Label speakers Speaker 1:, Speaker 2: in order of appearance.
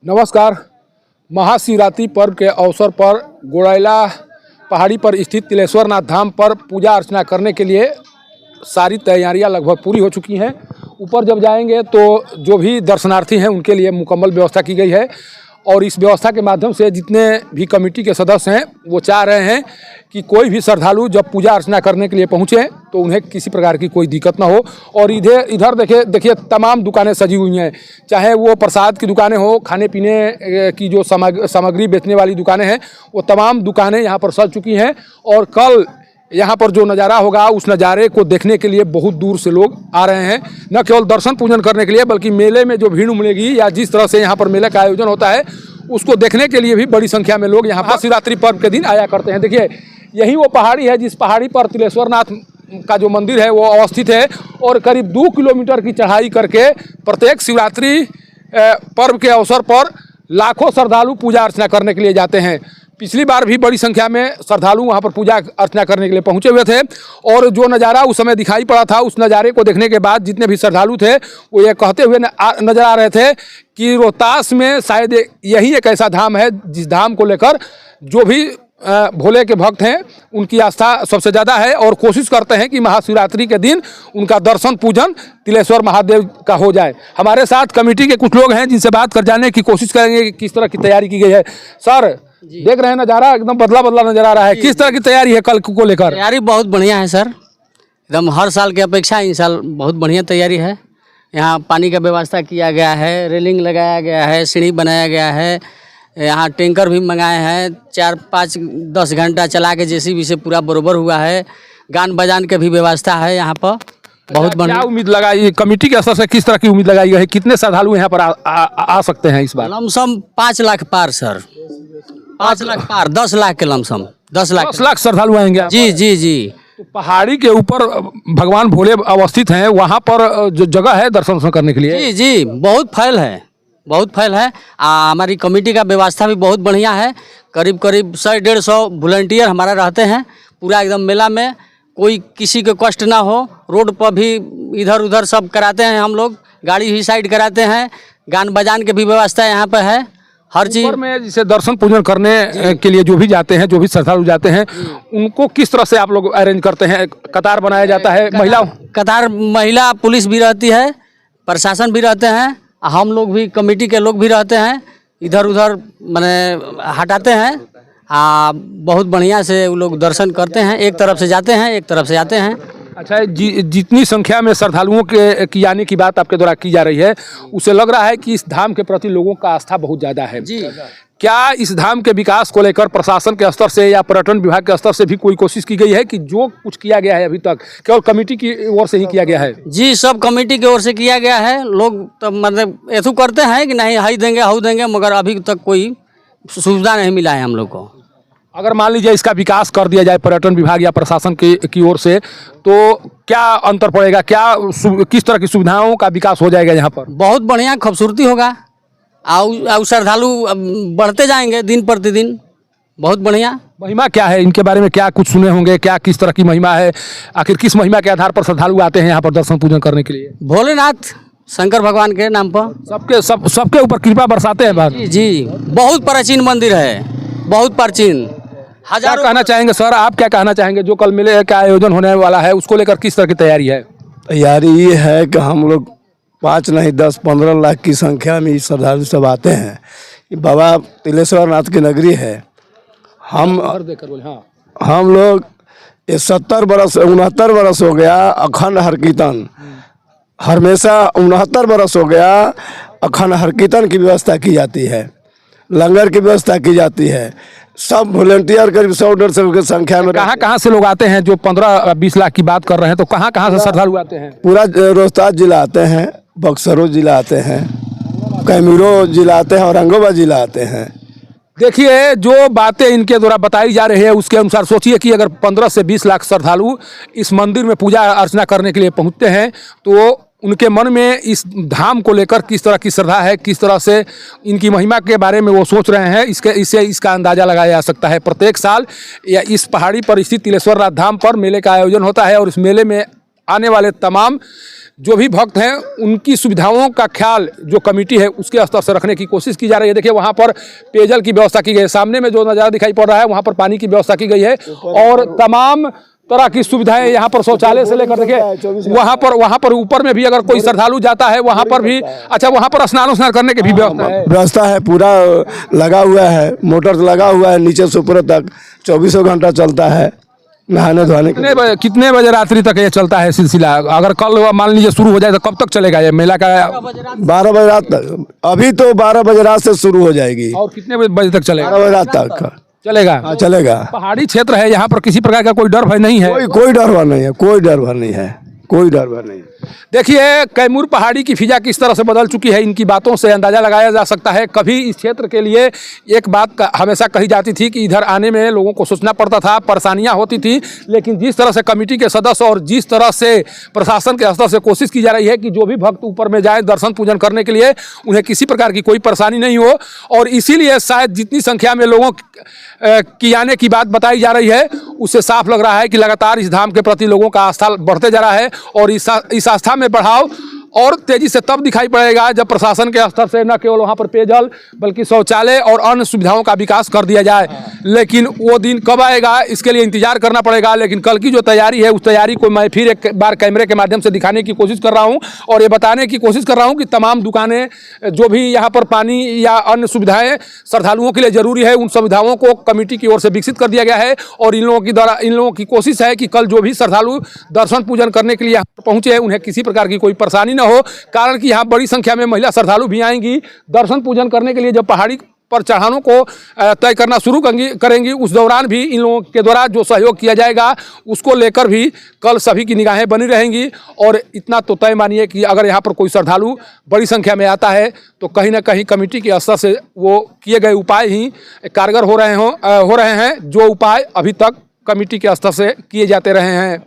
Speaker 1: नमस्कार। महाशिवरात्रि पर्व के अवसर पर गोड़ैला पहाड़ी पर स्थित तिलेश्वरनाथ धाम पर पूजा अर्चना करने के लिए सारी तैयारियां लगभग पूरी हो चुकी हैं। ऊपर जब जाएंगे तो जो भी दर्शनार्थी हैं उनके लिए मुकम्मल व्यवस्था की गई है और इस व्यवस्था के माध्यम से जितने भी कमेटी के सदस्य हैं वो चाह रहे हैं कि कोई भी श्रद्धालु जब पूजा अर्चना करने के लिए पहुँचे तो उन्हें किसी प्रकार की कोई दिक्कत ना हो। और इधर देखिए तमाम दुकानें सजी हुई हैं, चाहे वो प्रसाद की दुकानें हो, खाने पीने की जो सामग्री बेचने वाली दुकानें हैं वो तमाम दुकानें यहाँ पर सज चुकी हैं। और कल यहाँ पर जो नज़ारा होगा उस नज़ारे को देखने के लिए बहुत दूर से लोग आ रहे हैं, न केवल दर्शन पूजन करने के लिए बल्कि मेले में जो भीड़ उमड़ेगी या जिस तरह से यहाँ पर मेले का आयोजन होता है उसको देखने के लिए भी बड़ी संख्या में लोग यहाँ पर शिवरात्रि पर्व के दिन आया करते हैं। देखिए यही वो पहाड़ी है जिस पहाड़ी पर तिलेश्वरनाथ का जो मंदिर है वो अवस्थित है और करीब 2 किलोमीटर की चढ़ाई करके प्रत्येक शिवरात्रि पर्व के अवसर पर लाखों श्रद्धालु पूजा अर्चना करने के लिए जाते हैं। पिछली बार भी बड़ी संख्या में श्रद्धालु वहां पर पूजा अर्चना करने के लिए पहुंचे हुए थे और जो नज़ारा उस समय दिखाई पड़ा था उस नज़ारे को देखने के बाद जितने भी श्रद्धालु थे वो ये कहते हुए नजर आ रहे थे कि रोहतास में शायद यही एक ऐसा धाम है जिस धाम को लेकर जो भी भोले के भक्त हैं उनकी आस्था सबसे ज़्यादा है और कोशिश करते हैं कि महाशिवरात्रि के दिन उनका दर्शन पूजन तिलेश्वर महादेव का हो जाए। हमारे साथ कमेटी के कुछ लोग हैं जिनसे बात कर जानने की कोशिश करेंगे कि किस तरह की तैयारी की गई है। सर देख रहे हैं नज़ारा एकदम बदला नजर आ रहा है, किस तरह की तैयारी है कल को लेकर?
Speaker 2: तैयारी बहुत बढ़िया है सर, एकदम हर साल की अपेक्षा इस साल बहुत बढ़िया तैयारी है। यहाँ पानी का व्यवस्था किया गया है, रेलिंग लगाया गया है, सीढ़ी बनाया गया है, यहाँ टैंकर भी मंगाए हैं, 4-5-10 घंटा चला के जेसीबी से पूरा बरोबर हुआ है। गान बजान के भी व्यवस्था है यहाँ पर बहुत बढ़िया।
Speaker 1: क्या उम्मीद लगाई कमेटी के स्तर से, किस तरह की उम्मीद लगाई है? कितने श्रद्धालु यहाँ पर आ सकते हैं इस बार?
Speaker 2: लमसम 5 लाख पार सर, 5 लाख पार, 10 लाख के लमसम 10 लाख
Speaker 1: श्रद्धालु आएंगे।
Speaker 2: जी।
Speaker 1: तो पहाड़ी के ऊपर भगवान भोले अवस्थित हैं, वहाँ पर जो जगह है दर्शन करने के लिए
Speaker 2: जी बहुत फैल है। हमारी कमेटी का व्यवस्था भी बहुत बढ़िया है। करीब 100-150 वॉलंटियर हमारा रहते हैं पूरा एकदम मेला में, कोई किसी को कष्ट ना हो। रोड पर भी इधर उधर सब कराते हैं, हम लोग गाड़ी ही साइड कराते हैं, गान बजान की भी व्यवस्था यहाँ पे है। हर चीज़ महिला पुलिस भी रहती है, प्रशासन भी रहते हैं, हम लोग भी कमेटी के लोग भी रहते हैं, इधर उधर माने हटाते हैं। बहुत बढ़िया से वो लोग दर्शन करते हैं, एक तरफ से जाते हैं एक तरफ से आते हैं।
Speaker 1: अच्छा, जितनी संख्या में श्रद्धालुओं की आने की बात आपके द्वारा की जा रही है उससे लग रहा है कि इस धाम के प्रति लोगों का आस्था बहुत ज़्यादा है
Speaker 2: जी।
Speaker 1: क्या इस धाम के विकास को लेकर प्रशासन के स्तर से या पर्यटन विभाग के स्तर से भी कोई कोशिश की गई है कि जो कुछ किया गया है अभी तक केवल कमेटी की ओर से ही किया गया है?
Speaker 2: जी सब कमेटी की ओर से किया गया है। लोग तो मतलब ऐसा करते हैं कि नहीं हाई देंगे हाउ देंगे, मगर अभी तक कोई सुविधा नहीं मिला है हम लोग को।
Speaker 1: अगर मान लीजिए इसका विकास कर दिया जाए पर्यटन विभाग या प्रशासन की ओर से तो क्या अंतर पड़ेगा? किस तरह की सुविधाओं का विकास हो जाएगा यहाँ पर?
Speaker 2: बहुत बढ़िया खूबसूरती होगा और श्रद्धालु बढ़ते जाएंगे दिन प्रतिदिन, बहुत बढ़िया।
Speaker 1: महिमा क्या है इनके बारे में, क्या कुछ सुने होंगे? क्या किस तरह की महिमा है? आखिर किस महिमा के आधार पर श्रद्धालु आते हैं यहाँ पर दर्शन पूजन करने के लिए?
Speaker 2: भोलेनाथ शंकर भगवान के नाम पर
Speaker 1: सबके ऊपर कृपा बरसाते हैं।
Speaker 2: जी बहुत प्राचीन मंदिर है, बहुत प्राचीन।
Speaker 1: क्या कहना चाहेंगे सर, आप क्या कहना चाहेंगे जो कल मेले का आयोजन होने वाला है उसको लेकर किस तरह की तैयारी है?
Speaker 3: तैयारी ये है कि हम लोग 5 नहीं 10-15 लाख की संख्या में श्रद्धालु सब आते हैं। बाबा तिलेश्वरनाथ की नगरी है। हम लोग 69 बरस हो गया अखंड हर कीर्तन, हमेशा 69 बरस हो गया अखंड हर कीर्तन की व्यवस्था की जाती है, लंगर की व्यवस्था की जाती है। सब वॉलंटियर करीब 100-150 की संख्या में।
Speaker 1: कहाँ से लोग आते हैं? जो 15-20 लाख की बात कर रहे हैं तो कहाँ से श्रद्धालु आते हैं?
Speaker 3: पूरा रोहतास जिला आते हैं, बक्सरो जिला आते हैं, कैमूर जिला आते हैं, औरंगाबाद जिला आते हैं।
Speaker 1: देखिए जो बातें इनके द्वारा बताई जा रही है उसके अनुसार सोचिए कि अगर 15 से 20 लाख श्रद्धालु इस मंदिर में पूजा अर्चना करने के लिए पहुंचते हैं तो उनके मन में इस धाम को लेकर किस तरह की श्रद्धा है, किस तरह से इनकी महिमा के बारे में वो सोच रहे हैं, इससे इसका अंदाज़ा लगाया जा सकता है। प्रत्येक साल या इस पहाड़ी पर स्थित तिलेश्वरनाथ धाम पर मेले का आयोजन होता है और इस मेले में आने वाले तमाम जो भी भक्त हैं उनकी सुविधाओं का ख्याल जो कमेटी है उसके स्तर से रखने की कोशिश की जा रही है। देखिए वहाँ पर पेयजल की व्यवस्था की गई है, सामने में जो नज़ारा दिखाई पड़ रहा है वहाँ पर पानी की व्यवस्था की गई है और तमाम तरह की सुविधाएं यहाँ पर शौचालय से लेकर देखिए वहाँ पर ऊपर में भी अगर कोई श्रद्धालु जाता है वहाँ पर भी अच्छा वहाँ पर स्नान करने की भी
Speaker 3: व्यवस्था है, पूरा लगा हुआ है, मोटर लगा हुआ है नीचे से ऊपर तक 24 घंटा चलता है नहाने धोने के।
Speaker 1: कितने बजे रात्रि तक ये चलता है सिलसिला? अगर कल मान लीजिए शुरू हो जाए तो कब तक चलेगा ये मेला का?
Speaker 3: 12 बजे रात तक। अभी तो 12 बजे रात से शुरू हो जाएगी
Speaker 1: और कितने बजे तक चलेगा?
Speaker 3: 12 बजे रात तक
Speaker 1: चलेगा।
Speaker 3: हाँ चलेगा।
Speaker 1: पहाड़ी क्षेत्र है, यहाँ पर किसी प्रकार का कोई डर भय नहीं है?
Speaker 3: कोई डर भय नहीं है, कोई डर भय नहीं है, कोई डर भय नहीं।
Speaker 1: देखिए कैमूर पहाड़ी की फिजा किस तरह से बदल चुकी है, इनकी बातों से अंदाजा लगाया जा सकता है। कभी इस क्षेत्र के लिए एक बात हमेशा कही जाती थी कि इधर आने में लोगों को सोचना पड़ता था, परेशानियां होती थी, लेकिन जिस तरह से कमेटी के सदस्य और जिस तरह से प्रशासन के स्तर से कोशिश की जा रही है कि जो भी भक्त ऊपर में जाए दर्शन पूजन करने के लिए उन्हें किसी प्रकार की कोई परेशानी नहीं हो, और इसीलिए शायद जितनी संख्या में लोगों की आने की बात बताई जा रही है उससे साफ लग रहा है कि लगातार इस धाम के प्रति लोगों का आस्था बढ़ते जा रहा है। और इस आस्था में बढ़ाव और तेजी से तब दिखाई पड़ेगा जब प्रशासन के स्तर से न केवल वहाँ पर पेयजल बल्कि शौचालय और अन्य सुविधाओं का विकास कर दिया जाए। लेकिन वो दिन कब आएगा इसके लिए इंतजार करना पड़ेगा। लेकिन कल की जो तैयारी है उस तैयारी को मैं फिर एक बार कैमरे के माध्यम से दिखाने की कोशिश कर रहा हूँ और ये बताने की कोशिश कर रहा हूँ कि तमाम दुकानें जो भी यहाँ पर पानी या अन्य सुविधाएं श्रद्धालुओं के लिए जरूरी है उन सुविधाओं को कमेटी की ओर से विकसित कर दिया गया है। और इन लोगों की कोशिश है कि कल जो भी श्रद्धालु दर्शन पूजन करने के लिए यहाँ पहुँचे हैं उन्हें किसी प्रकार की कोई परेशानी न हो, कारण कि यहाँ बड़ी संख्या में महिला श्रद्धालु भी आएंगी दर्शन पूजन करने के लिए। जब पहाड़ी पर चढ़ानों को तय करना शुरू करेंगी उस दौरान भी इन लोगों के द्वारा जो सहयोग किया जाएगा उसको लेकर भी कल सभी की निगाहें बनी रहेंगी। और इतना तो तय मानिए कि अगर यहाँ पर कोई श्रद्धालु बड़ी संख्या में आता है तो कहीं ना कहीं कमेटी के स्तर से वो किए गए उपाय ही कारगर हो रहे हैं जो उपाय अभी तक कमेटी के स्तर से किए जाते रहे हैं।